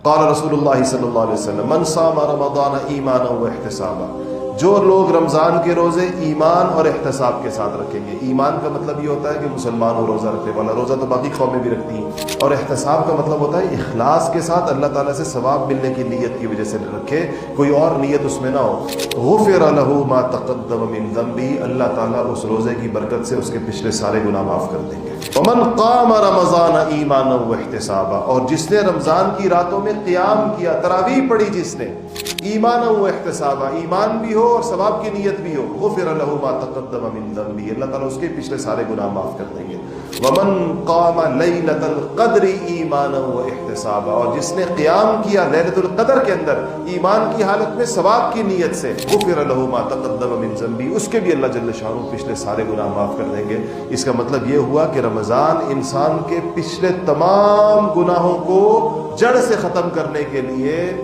قال رسول اللہ صلی اللہ علیہ وسلم من صام رمضان ایمانا واحتسابا، جو لوگ رمضان کے روزے ایمان اور احتساب کے ساتھ رکھیں گے. ایمان کا مطلب یہ ہوتا ہے کہ مسلمان ہو روزہ رکھنے والا، روزہ تو باقی قومیں بھی رکھتی ہیں، اور احتساب کا مطلب ہوتا ہے اخلاص کے ساتھ اللہ تعالیٰ سے ثواب ملنے کی نیت کی وجہ سے رکھے، کوئی اور نیت اس میں نہ ہو. غفر له ما تقدم من ذنبه، اللہ تعالیٰ اس روزے کی برکت سے اس کے پچھلے سارے گناہ معاف کر دیں گے. ومن قام رمضان ایمانا واحتسابا، اور جس نے رمضان کی راتوں میں قیام کیا، تراویح پڑھی جس نے، ایمانا واحتسابا، ایمان بھی ہو اور ثواب کی نیت بھی ہو، غفر له ما تقدم من ذنبه، اللہ تعالیٰ اس کے پچھلے سارے گناہ معاف کر دیں گے. ومن قام لیلۃ القدر ایمانا واحتسابا، اور جس نے قیام کیا لیلۃ القدر کے اندر ایمان کی حالت میں ثواب کی نیت سے، غفر له ما تقدم من ذنبه، اس کے بھی اللہ جل شانہ پچھلے سارے گناہ معاف کر دیں گے. اس کا مطلب یہ ہوا کہ رمضان انسان کے پچھلے تمام گناہوں کو جڑ سے ختم کرنے کے لیے